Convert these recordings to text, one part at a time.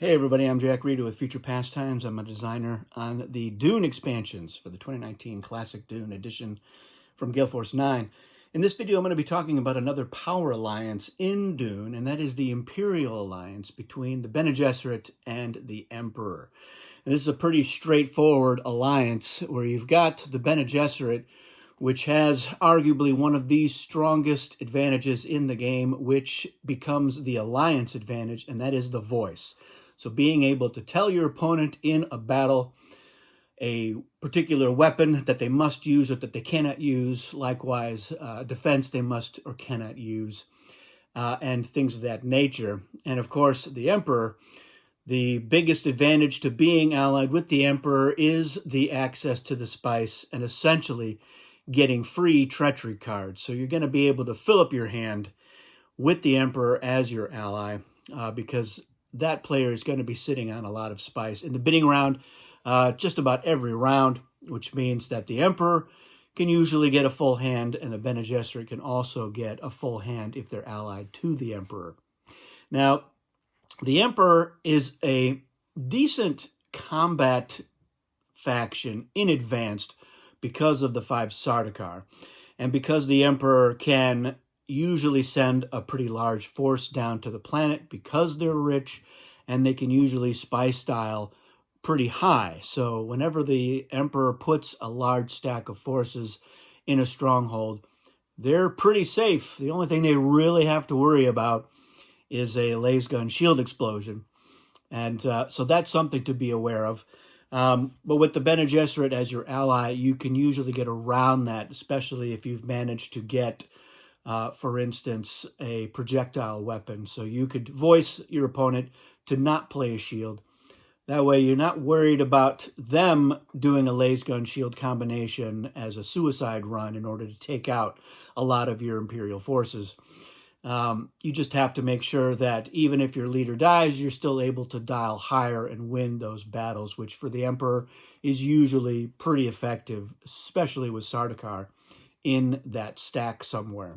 Hey everybody, I'm Jack Reeder with Future Pastimes. I'm a designer on the Dune expansions for the 2019 Classic Dune edition from Gale Force 9. In this video, I'm going to be talking about another power alliance in Dune, and that is the Imperial alliance between the Bene Gesserit and the Emperor. And this is a pretty straightforward alliance where you've got the Bene Gesserit, which has arguably one of the strongest advantages in the game, which becomes the alliance advantage, and that is the voice. So being able to tell your opponent in a battle a particular weapon that they must use or that they cannot use, likewise defense they must or cannot use, and things of that nature. And of course, the Emperor, the biggest advantage to being allied with the Emperor is the access to the spice and essentially getting free treachery cards. So you're going to be able to fill up your hand with the Emperor as your ally because that player is going to be sitting on a lot of spice. In the bidding round, just about every round, which means that the Emperor can usually get a full hand, and the Bene Gesserit can also get a full hand if they're allied to the Emperor. Now, the Emperor is a decent combat faction in advanced because of the 5 Sardaukar, and because the Emperor can usually send a pretty large force down to the planet because they're rich, and they can usually spice style pretty high. So whenever the Emperor puts a large stack of forces in a stronghold, they're pretty safe. The only thing they really have to worry about is a lasgun shield explosion. And so that's something to be aware of. But with the Bene Gesserit as your ally, you can usually get around that, especially if you've managed to get for instance, a projectile weapon. So you could voice your opponent to not play a shield. That way you're not worried about them doing a lasgun shield combination as a suicide run in order to take out a lot of your Imperial forces. You just have to make sure that even if your leader dies, you're still able to dial higher and win those battles, which for the Emperor is usually pretty effective, especially with Sardaukar in that stack somewhere.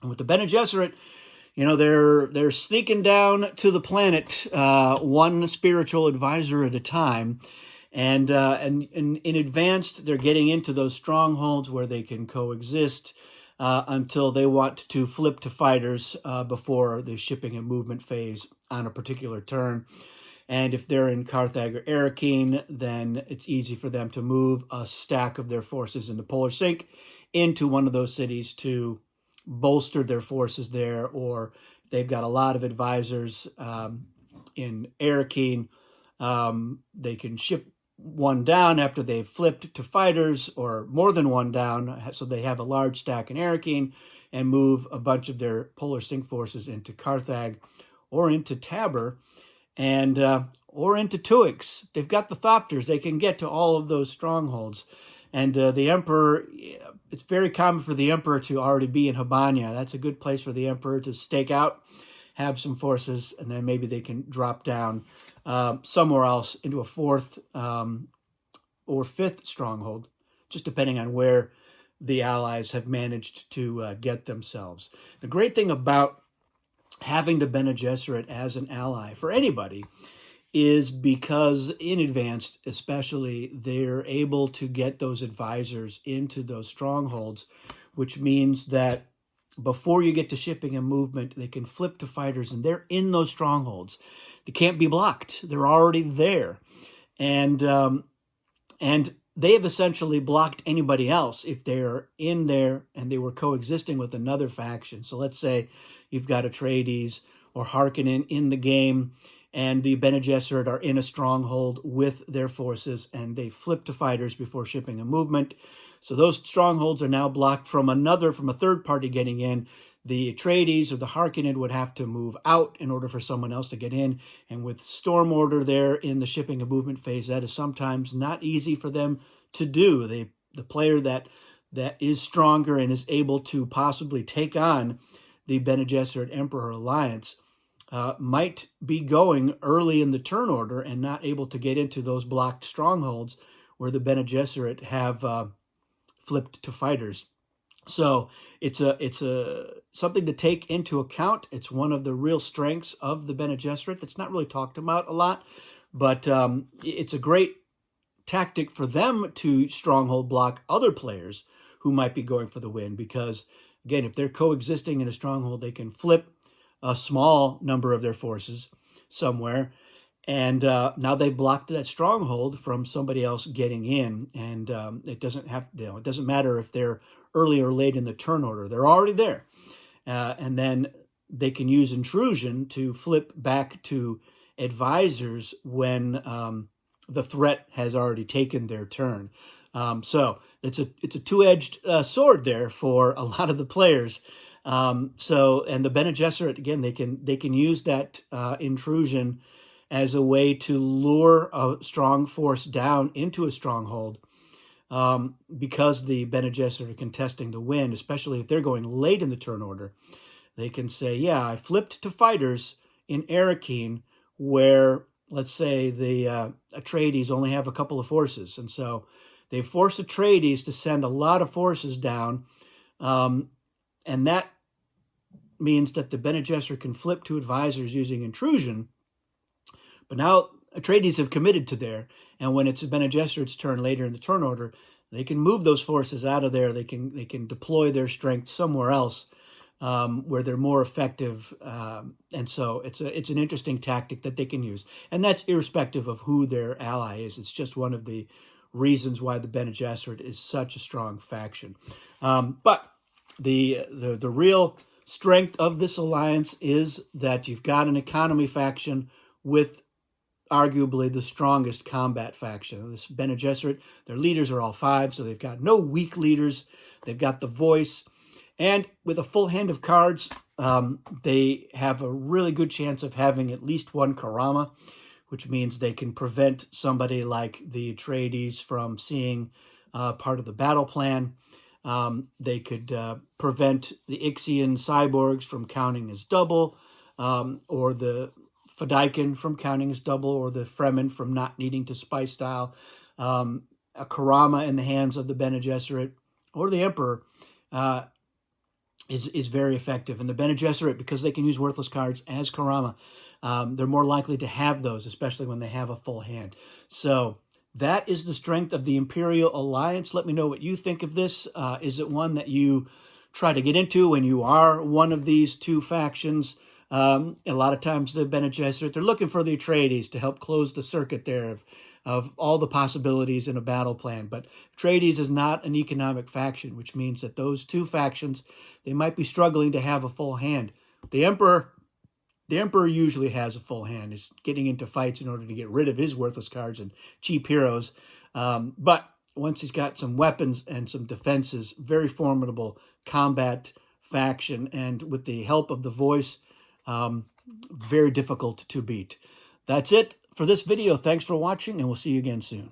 And with the Bene Gesserit, you know, they're sneaking down to the planet one spiritual advisor at a time. And in advanced, they're getting into those strongholds where they can coexist until they want to flip to fighters before the shipping and movement phase on a particular turn. And if they're in Carthage or Arakeen, then it's easy for them to move a stack of their forces in the Polar Sink into one of those cities to bolster their forces there, or if they've got a lot of advisors in Arakeen, they can ship one down after they've flipped to fighters, or more than one down, so they have a large stack in Arakeen, and move a bunch of their Polar Sink forces into Carthage or into Tabor, and or into Tuix. They've got the Thopters. They can get to all of those strongholds. And the Emperor, it's very common for the Emperor to already be in Habanya. That's a good place for the Emperor to stake out, have some forces, and then maybe they can drop down somewhere else into a 4th or 5th stronghold, just depending on where the allies have managed to get themselves. The great thing about having the Bene Gesserit as an ally for anybody is because in advanced, especially, they're able to get those advisors into those strongholds, which means that before you get to shipping and movement, they can flip to fighters, and they're in those strongholds. They can't be blocked. They're already there. And they have essentially blocked anybody else if they're in there and they were coexisting with another faction. So let's say you've got Atreides or Harkonnen in the game, and the Bene Gesserit are in a stronghold with their forces, and they flip to fighters before shipping a movement. So those strongholds are now blocked from a third party getting in. The Atreides or the Harkonnen would have to move out in order for someone else to get in. And with Storm Order there in the shipping and movement phase, that is sometimes not easy for them to do. The player that is stronger and is able to possibly take on the Bene Gesserit Emperor alliance might be going early in the turn order and not able to get into those blocked strongholds where the Bene Gesserit have flipped to fighters. So it's a something to take into account. It's one of the real strengths of the Bene Gesserit that's not really talked about a lot, but it's a great tactic for them to stronghold block other players who might be going for the win, because again, if they're coexisting in a stronghold, they can flip a small number of their forces somewhere, and now they've blocked that stronghold from somebody else getting in. And it doesn't have, it doesn't matter if they're early or late in the turn order, they're already there. And then they can use intrusion to flip back to advisors when the threat has already taken their turn. So it's a two-edged sword there for a lot of the players. And the Bene Gesserit, again, they can use that intrusion as a way to lure a strong force down into a stronghold, because the Bene Gesserit are contesting the win, especially if they're going late in the turn order. They can say, yeah, I flipped to fighters in Arakeen, where, let's say, the Atreides only have a couple of forces. And so they force Atreides to send a lot of forces down. And that means that the Bene Gesserit can flip to advisors using intrusion. But now Atreides have committed to there, and when it's Bene Gesserit's turn later in the turn order, they can move those forces out of there. They can deploy their strength somewhere else, where they're more effective. And so it's an interesting tactic that they can use, and that's irrespective of who their ally is. It's just one of the reasons why the Bene Gesserit is such a strong faction. But the real strength of this alliance is that you've got an economy faction with arguably the strongest combat faction. This Bene Gesserit, their leaders are all 5, so they've got no weak leaders. They've got the voice. And with a full hand of cards, they have a really good chance of having at least one Karama, which means they can prevent somebody like the Atreides from seeing part of the battle plan. They could prevent the Ixian cyborgs from counting as double, or the Fedaykin from counting as double, or the Fremen from not needing to spy style. A Karama in the hands of the Bene Gesserit or the Emperor is very effective. And the Bene Gesserit, because they can use worthless cards as Karama, they're more likely to have those, especially when they have a full hand. So that is the strength of the Imperial Alliance. Let me know what you think of this. Is it one that you try to get into when you are one of these two factions? A lot of times the Bene Gesserit, they're looking for the Atreides to help close the circuit there of all the possibilities in a battle plan. But Atreides is not an economic faction, which means that those two factions, they might be struggling to have a full hand. The Emperor usually has a full hand. He's getting into fights in order to get rid of his worthless cards and cheap heroes. But once he's got some weapons and some defenses, very formidable combat faction. And with the help of the voice, very difficult to beat. That's it for this video. Thanks for watching, and we'll see you again soon.